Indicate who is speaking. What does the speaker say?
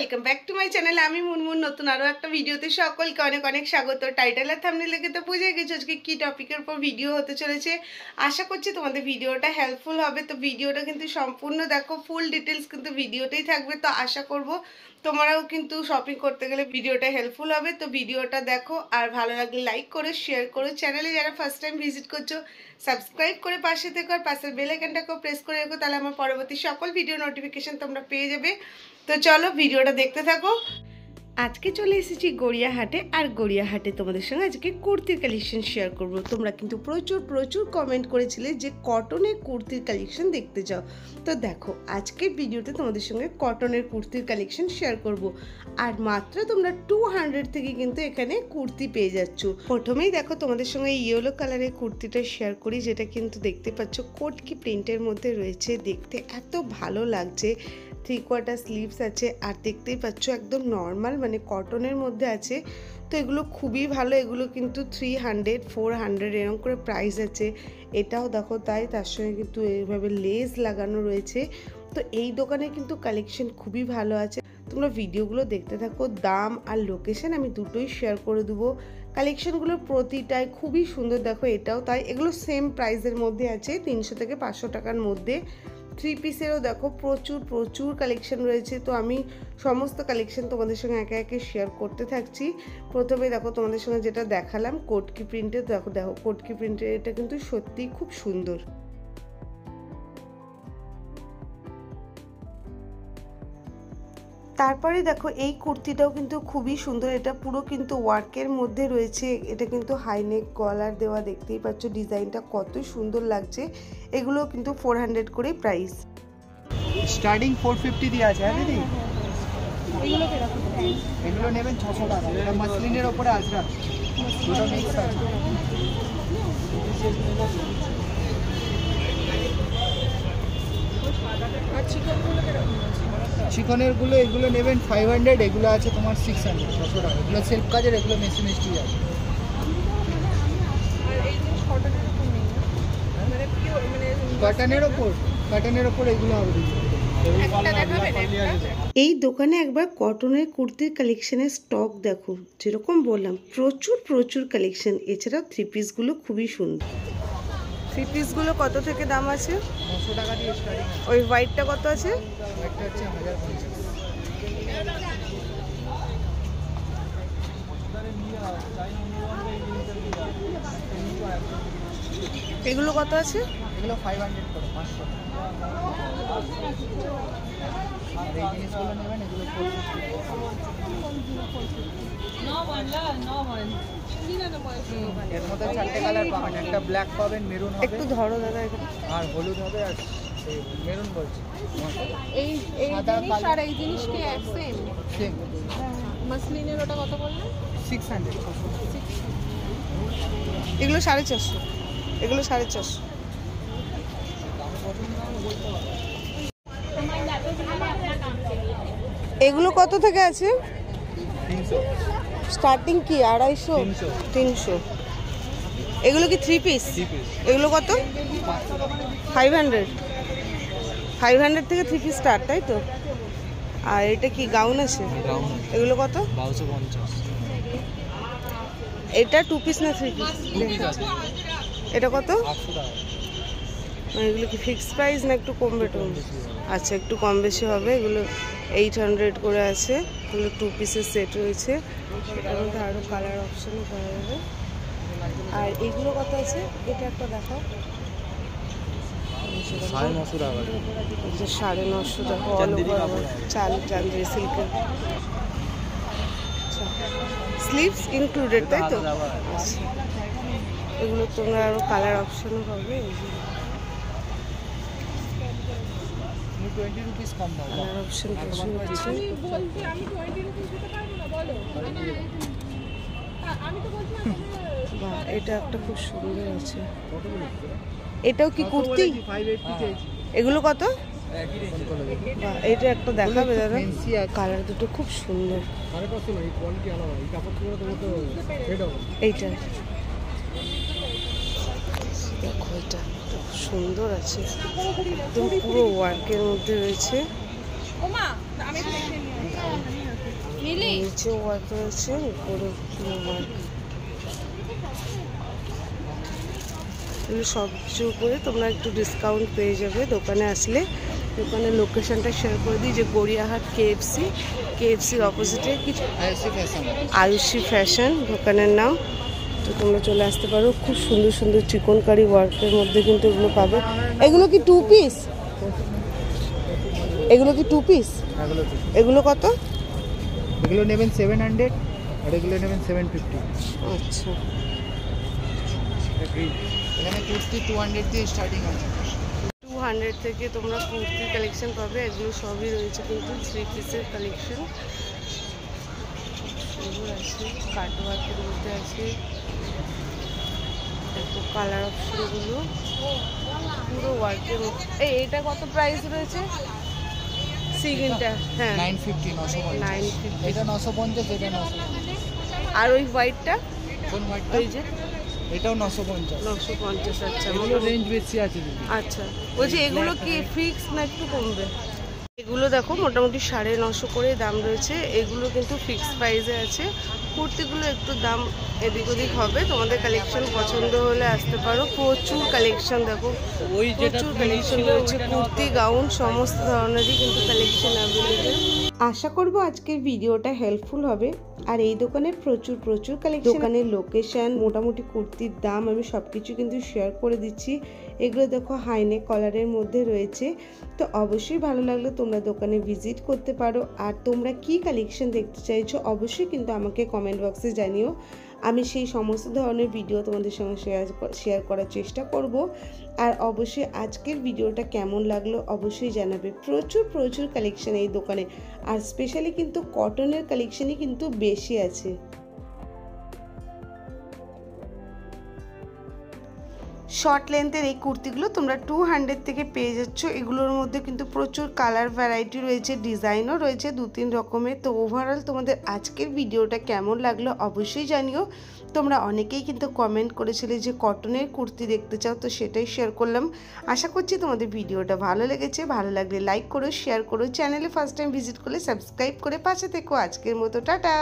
Speaker 1: Welcome back to my channel. আমি মুনমুন নতুন আরও একটা ভিডিওতে সকলকে অনেক অনেক স্বাগত। টাইটেল আর থাম্বনেল দেখে তো বুঝে গেছো আজকে কী টপিকের উপর ভিডিও হতে চলেছে। আশা করছি তোমাদের ভিডিওটা হেল্পফুল হবে। তো ভিডিওটা কিন্তু সম্পূর্ণ দেখো, ফুল ডিটেলস কিন্তু ভিডিওতেই থাকবে। তো আশা করব তোমরাও কিন্তু শপিং করতে গেলে ভিডিওটা হেল্পফুল হবে। তো ভিডিওটা দেখো, আর ভালো লাগলে লাইক করে শেয়ার করো। চ্যানেলে যারা ফার্স্ট টাইম ভিজিট করছো সাবস্ক্রাইব করে পাশে থেকো, আর পাশের বেল আইকনটাকেও প্রেস করে রেখো, তাহলে আমার পরবর্তী সকল ভিডিও নোটিফিকেশন তোমরা পেয়ে যাবে। তো চলো ভিডিওটা দেখতে থাকো। আজকে চলে এসেছি গড়িয়াহাটে, আর গড়িয়াহাটে তোমাদের সঙ্গে আজকে কুর্তির কালেকশন শেয়ার করব। তোমরা কিন্তু প্রচুর কমেন্ট করেছিলে যে কটনের কুর্তির কালেকশন দেখতে চাও। তো দেখো আজকের ভিডিওতে তোমাদের সঙ্গে কটনের কুর্তির কালেকশন শেয়ার করব। আর মাত্র তোমরা 200 থেকে কিন্তু এখানে কুর্তি পেয়ে যাচ্ছ। প্রথমেই দেখো তোমাদের সঙ্গে ইয়েলো কালারের কুর্তিটা শেয়ার করি, যেটা কিন্তু দেখতে পাচ্ছ কোটকি প্রিন্টের মধ্যে রয়েছে। দেখতে এত ভালো লাগছে। 3/4 স্লিভস আছে, আর দেখতেই পাচ্ছ একদম নর্মাল মানে কটনের মধ্যে আছে। তো এগুলো খুবই ভালো। এগুলো কিন্তু 300, 400 এরকম করে প্রাইস আছে। এটাও দেখো তাই, তার সঙ্গে কিন্তু এইভাবে লেস লাগানো রয়েছে। তো এই দোকানে কিন্তু কালেকশন খুবই ভালো আছে। তোমরা ভিডিওগুলো দেখতে থাকো। দাম আর লোকেশন আমি দুটোই শেয়ার করে দেবো। কালেকশনগুলো প্রতিটাই খুবই সুন্দর। দেখো এটাও তাই, এগুলো সেম প্রাইসের মধ্যে আছে, 300 থেকে 500 টাকার মধ্যে। 3 পিসেরও দেখো প্রচুর কালেকশন রয়েছে। তো আমি সমস্ত কালেকশন তোমাদের সঙ্গে একে একে শেয়ার করতে থাকছি। প্রথমে দেখো তোমাদের সঙ্গে যেটা দেখালাম কোটকি প্রিন্টের, দেখো কোটকি প্রিন্টের, এটা কিন্তু সত্যিই খুব সুন্দর। তারপরে দেখো এই কুর্তিটাও কিন্তু খুবই সুন্দর। এটা পুরো কিন্তু ওয়ার্কের মধ্যে রয়েছে। এটা কিন্তু হাইনেক গলার দেওয়া, দেখতেই পাচ্ছ ডিজাইনটা কত সুন্দর লাগছে। এগুলো কিন্তু 400 করে প্রাইস।
Speaker 2: স্টার্টিং 450 দিয়ে আছে। হ্যাঁ দিদি, এগুলো কিরকম? এগুলো নেবেন 600 টাকা। এটা মাসলিনের উপরে আজরাক, দুটো মিক্স আছে। আর চিকনগুলো কিরকম? চিকনেরগুলো এগুলো নেবেন 500, এগুলো আছে তোমার 600, 600 টাকা। এগুলো সেলফ কাজের, এগুলো মেশিন স্টিচ আছে। কটনের ওপর এগুলো হবে।
Speaker 1: এই দোকানে একবার কটনের কুর্তির কালেকশনের স্টক দেখো। যেরকম বললাম প্রচুর কালেকশন। এছাড়াও 3 পিসগুলো খুবই সুন্দর। 3 পিসগুলো কত থেকে দাম আছে?
Speaker 2: 900 টাকা দিয়ে স্টার্টিং।
Speaker 1: ওই হোয়াইটটা কত আছে?
Speaker 2: হোয়াইটটা হচ্ছে 1050।
Speaker 1: এগুলো কত আছে?
Speaker 2: এগুলো 500 করে, 500। আর এই জিনিসগুলো নেবেন, এগুলো 450। এর মধ্যে 4টে কালার পাবেন। একটা ব্ল্যাক পাবেন, মেরুন হবে,
Speaker 1: একটু ধরো দাদা,
Speaker 2: আর হলুদ হবে, আর মেরুন বলছি।
Speaker 3: এই জিনিস আর এই জিনিস কি এক সেম?
Speaker 2: সেম।
Speaker 3: মাসলিনের ওটা কত বললেন?
Speaker 2: 600।
Speaker 1: এগুলো 450, এগুলো 450। এগুলো কত থেকে আছে?
Speaker 2: 300
Speaker 1: স্টার্টিং কি 250? 300। এগুলো কি 3 পিস? এগুলো কত? 500 থেকে 3 পিস স্টার্ট, তাই তো? আর এটা কি গাউন আছে? এগুলো কত?
Speaker 2: 1250।
Speaker 1: এটা 2 পিস না 3 পিস? এটা কত?
Speaker 2: 800 টাকা।
Speaker 1: এগুলো কি ফিক্স প্রাইস না একটু কম বেটন? আচ্ছা, একটু কম বেশি হবে। এগুলো 800 করে আছে। এগুলো 2 পিসের সেট রয়েছে। এটার মধ্যে আরও কালার অপশানও পাওয়া যাবে। আর এগুলো কত আছে? এটা একটা দেখাও।
Speaker 2: 950 টাকা।
Speaker 1: 950 টাকা। চান্দেরি সিল্কের স্লিভস ইনক্লুডেড, তাই তো? আচ্ছা, এগুলো তোমরা আরও কালার অপশানও পাবে।
Speaker 2: 20 রুপিস কম দাও।
Speaker 1: কালার অপশন প্রচুর আছে।
Speaker 3: আমি বলছি আমি 20 রুপিস দিতে পারবো না, বলো। আমি তো বলছি না।
Speaker 1: বাহ, এটা একটা খুব সুন্দর আছে। এটাও কি কুর্তি?
Speaker 2: 580
Speaker 1: এগুলো কত?
Speaker 2: একই রেঞ্জ।
Speaker 1: বাহ, এটা একটা দেখাবে দাদা। কালার দুটো খুব সুন্দর। এইটা দেখো, এটা খুব সুন্দর আছে, একদম পুরো ওয়ার্কের মধ্যে রয়েছে।
Speaker 3: ওমা আমি
Speaker 1: নিচে ওয়ার্ক রয়েছে, উপরে ওয়ার্ক। এগুলো সবচেয়ে উপরে তোমরা একটু ডিসকাউন্ট পেয়ে যাবে দোকানে আসলে। দোকানের লোকেশনটা শেয়ার করে দিই, যে গড়িয়াহাট কেএফসির অপোজিটে কিছু আয়ুষী ফ্যাশন দোকানের নাম। তো তোমরা চলে আসতে পারো। খুব সুন্দর সুন্দর চিকনকারি ওয়ার্কের মধ্যে কিন্তু এগুলো পাবে। এগুলো কি 2 পিস? এগুলো কি 2 পিস? এগুলো কত?
Speaker 2: এগুলো নেবেন 700 আর এগুলো নেবেন 750।
Speaker 1: আচ্ছা,
Speaker 2: এখানে কুর্তি 200 দিয়ে স্টার্টিং আছে।
Speaker 1: 200 থেকে তোমরা কুর্তির কালেকশন পাবে। এগুলো সবই রয়েছে কিন্তু 3 পিসের কালেকশন। সুন্দর আছে, কাটওয়ার্কের মধ্যে আছে। দেখো কালার অপশনগুলো পুরো ওয়ার্কের মধ্যে। এটা কত প্রাইস রয়েছে? সিগিনটা হ্যাঁ
Speaker 2: 950 950। এটা 950, এটা 950।
Speaker 1: আর ওই হোয়াইটটা?
Speaker 2: কোন হোয়াইটটা?
Speaker 1: ওই যে
Speaker 2: এটাও 950।
Speaker 1: 950। আচ্ছা,
Speaker 2: এগুলো রেঞ্জ বেশি আছে দিদি।
Speaker 1: আচ্ছা, বলছি এগুলো কি ফিক্স না একটু কমবে? এগুলো দেখো মোটামুটি 950 করে দাম রয়েছে। এগুলো কিন্তু ফিক্স প্রাইসে আছে। কুর্তিগুলো একটু দাম এদিক ওদিক হবে। তোমাদের কালেকশন পছন্দ হলে আসতে পারো। প্রচুর কালেকশন দেখো, প্রচুর কালেকশন রয়েছে। কুর্তি, গাউন সমস্ত ধরনেরই কিন্তু কালেকশন অ্যাভেলেবেল। আশা করব আজকের ভিডিওটা হেল্পফুল হবে। আর এই দোকানের প্রচুর কালেকশন, দোকানের লোকেশন, মোটামুটি কুর্তির দাম আমি সব কিছু কিন্তু শেয়ার করে দিচ্ছি। এগুলো দেখো হাইনেক কলারের মধ্যে রয়েছে। তো অবশ্যই ভালো লাগলে তোমরা দোকানে ভিজিট করতে পারো। আর তোমরা কি কালেকশন দেখতে চাইছো অবশ্যই কিন্তু আমাকে কমেন্ট বক্সে জানিও। আমি সেই সমস্ত ধরনের ভিডিও তোমাদের সঙ্গে শেয়ার করার চেষ্টা করব। আর অবশ্যই আজকের ভিডিওটা কেমন লাগলো অবশ্যই জানাবে। প্রচুর কালেকশন এই দোকানে, আর স্পেশালি কিন্তু কটনের কালেকশনই কিন্তু বেশি আছে। শর্ট লেন্থের এই কুর্তিগুলো তোমরা 200 থেকে পেয়ে যাচ্ছ। এগুলোর মধ্যে কিন্তু প্রচুর কালার ভ্যারাইটি রয়েছে, ডিজাইনও রয়েছে 2-3 রকমের। তো ওভারঅল তোমাদের আজকের ভিডিওটা কেমন লাগলো অবশ্যই জানিও। তোমরা অনেকেই কিন্তু কমেন্ট করেছিলে যে কটনের কুর্তি দেখতে চাও, তো সেটাই শেয়ার করলাম। আশা করছি তোমাদের ভিডিওটা ভালো লেগেছে। ভালো লাগলে লাইক করো, শেয়ার করো। চ্যানেলে ফার্স্ট টাইম ভিজিট করলে সাবস্ক্রাইব করে পাশে থেকো। আজকের মতো টাটা।